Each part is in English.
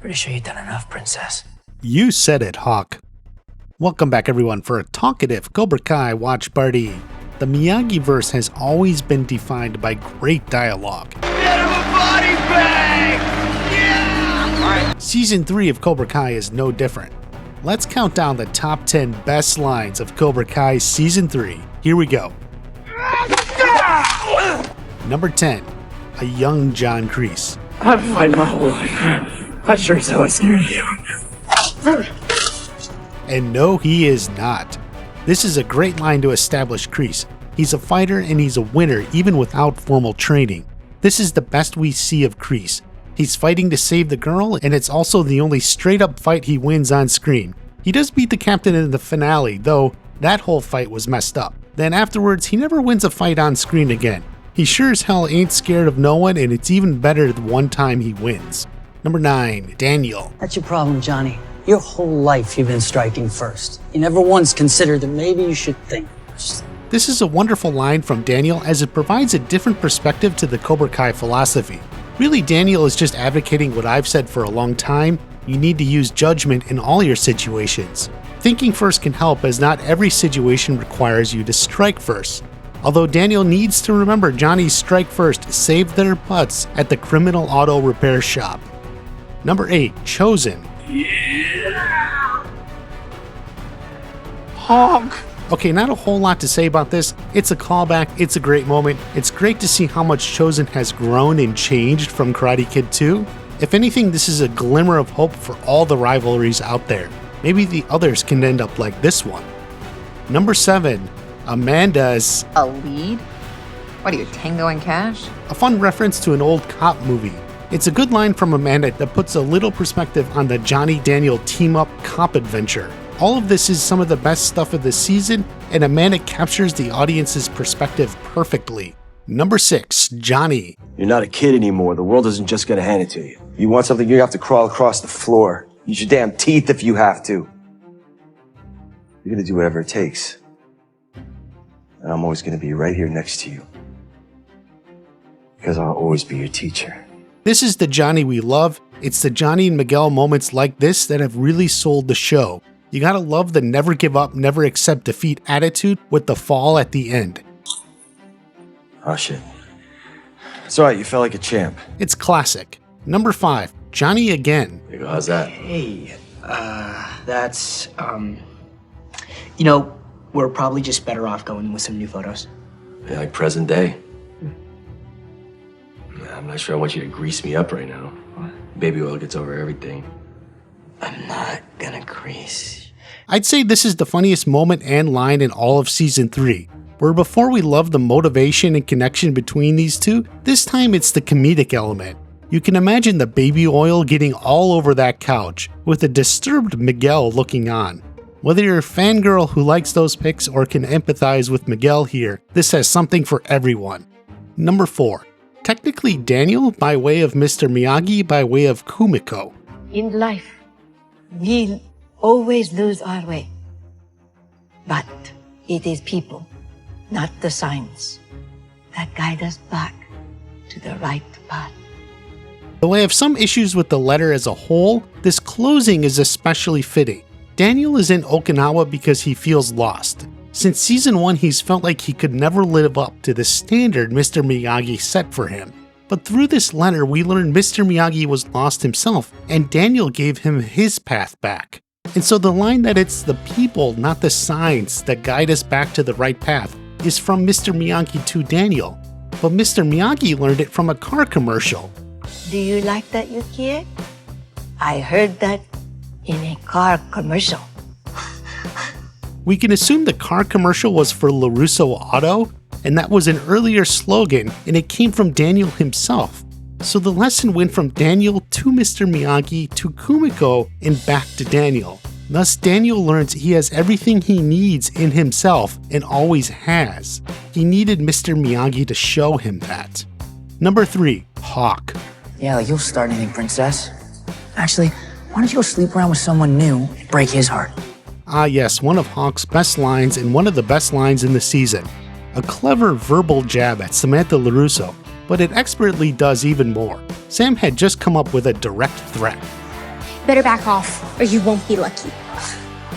Pretty sure you've done enough, princess. You said it, Hawk. Welcome back, everyone, for a talkative Cobra Kai watch party. The Miyagi-verse has always been defined by great dialogue. Get him a body bag! Yeah! All right. Season 3 of Cobra Kai is no different. Let's count down the top 10 best lines of Cobra Kai Season 3. Here we go. Number 10, a young John Crease. I've been fighting my whole life. I sure as hell scared you. And no, he is not. This is a great line to establish Crease. He's a fighter and he's a winner even without formal training. This is the best we see of Crease. He's fighting to save the girl, and it's also the only straight up fight he wins on screen. He does beat the captain in the finale, though that whole fight was messed up. Then afterwards, he never wins a fight on screen again. He sure as hell ain't scared of no one, and it's even better the one time he wins. Number 9, Daniel. That's your problem, Johnny. Your whole life you've been striking first. You never once considered that maybe you should think first. This is a wonderful line from Daniel as it provides a different perspective to the Cobra Kai philosophy. Really, Daniel is just advocating what I've said for a long time: you need to use judgment in all your situations. Thinking first can help, as not every situation requires you to strike first. Although Daniel needs to remember Johnny's strike first saved their butts at the criminal auto repair shop. Number 8, Chosen. Honk! Okay, not a whole lot to say about this. It's a callback, it's a great moment. It's great to see how much Chosen has grown and changed from Karate Kid 2. If anything, this is a glimmer of hope for all the rivalries out there. Maybe the others can end up like this one. Number 7, Amanda's A lead? What are you, Tango and Cash? a fun reference to an old cop movie. It's a good line from Amanda that puts a little perspective on the Johnny-Daniel team-up cop adventure. All of this is some of the best stuff of the season, and Amanda captures the audience's perspective perfectly. Number 6, Johnny. You're not a kid anymore. The world isn't just gonna hand it to you. You want something, you have to crawl across the floor. Use your damn teeth if you have to. You're gonna do whatever it takes. And I'm always gonna be right here next to you. Because I'll always be your teacher. This is the Johnny we love. It's the Johnny and Miguel moments like this that have really sold the show. You gotta love the never give up, never accept defeat attitude with the fall at the end. Oh shit. It's alright, you felt like a champ. It's classic. Number 5, Johnny again. There you go, how's that? Hey, that's, we're probably just better off going with some new photos. Yeah, like present day. I'm not sure I want you to grease me up right now. What? Baby oil gets over everything. I'm not gonna grease. I'd say this is the funniest moment and line in all of Season 3, where before we loved the motivation and connection between these two, this time it's the comedic element. You can imagine the baby oil getting all over that couch, with a disturbed Miguel looking on. Whether you're a fangirl who likes those pics or can empathize with Miguel here, this has something for everyone. Number 4, technically Daniel by way of Mr. Miyagi by way of Kumiko. In life, we always lose our way. But it is people, not the signs, that guide us back to the right path. Though I have some issues with the letter as a whole, this closing is especially fitting. Daniel is in Okinawa because he feels lost. Since Season 1, he's felt like he could never live up to the standard Mr. Miyagi set for him. But through this letter, we learn Mr. Miyagi was lost himself, and Daniel gave him his path back. And so the line that it's the people, not the signs, that guide us back to the right path is from Mr. Miyagi to Daniel. But Mr. Miyagi learned it from a car commercial. Do you like that, Yukie? I heard that in a car commercial. We can assume the car commercial was for LaRusso Auto, and that was an earlier slogan, and it came from Daniel himself. So the lesson went from Daniel to Mr. Miyagi to Kumiko and back to Daniel. Thus, Daniel learns he has everything he needs in himself and always has. He needed Mr. Miyagi to show him that. Number 3, Hawk. Yeah, like you'll start anything, princess. Actually, why don't you go sleep around with someone new and break his heart? Ah yes, one of Hawk's best lines and one of the best lines in the season. A clever verbal jab at Samantha LaRusso, but it expertly does even more. Sam had just come up with a direct threat. better back off, or you won't be lucky.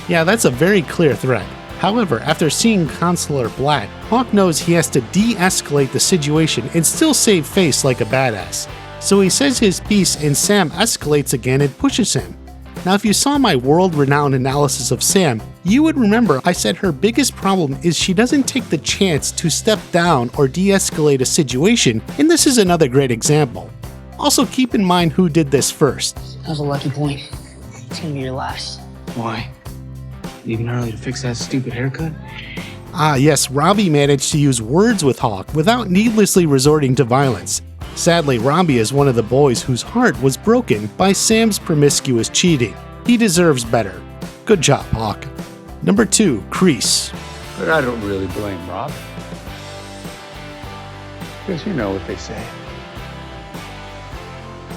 Yeah, that's a very clear threat. However, after seeing Consular Blatt, Hawk knows he has to de-escalate the situation and still save face like a badass. So he says his piece and Sam escalates again and pushes him. Now if you saw my world-renowned analysis of Sam, you would remember I said her biggest problem is she doesn't take the chance to step down or de-escalate a situation, and this is another great example. Also keep in mind who did this first. That was a lucky point. It's gonna be your last. Why? Leaving early to fix that stupid haircut? Ah yes, Robbie managed to use words with Hawk without needlessly resorting to violence. Sadly, Robbie is one of the boys whose heart was broken by Sam's promiscuous cheating. He deserves better. Good job, Hawk. Number 2, Crease. But I don't really blame Rob. Because you know what they say.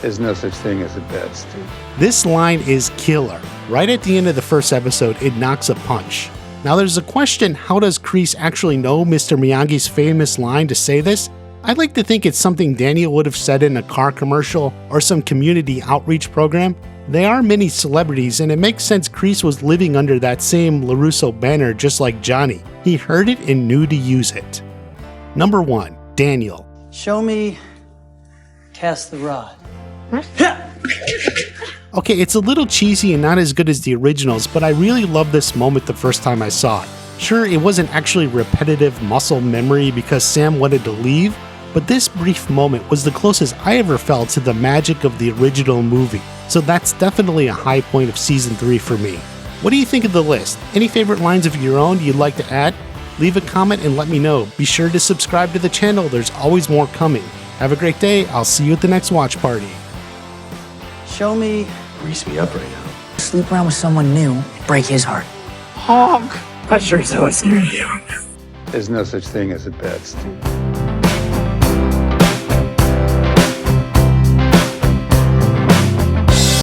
There's no such thing as a bad stew. This line is killer. Right at the end of the first episode, it knocks a punch. Now there's a question, how does Crease actually know Mr. Miyagi's famous line to say this? I'd like to think it's something Daniel would have said in a car commercial or some community outreach program. They are many celebrities, and it makes sense Crease was living under that same LaRusso banner just like Johnny. He heard it and knew to use it. Number 1, Daniel. Show me cast the rod. Okay, it's a little cheesy and not as good as the originals, but I really loved this moment the first time I saw it. Sure, it wasn't actually repetitive muscle memory because Sam wanted to leave, but this brief moment was the closest I ever felt to the magic of the original movie, so that's definitely a high point of Season 3 for me. What do you think of the list? Any favorite lines of your own you'd like to add? Leave a comment and let me know. Be sure to subscribe to the channel, there's always more coming. Have a great day, I'll see you at the next watch party. Show me. Grease me up right now. Sleep around with someone new, break his heart. Honk! That sure is how I scare you. There's no such thing as a bad stew.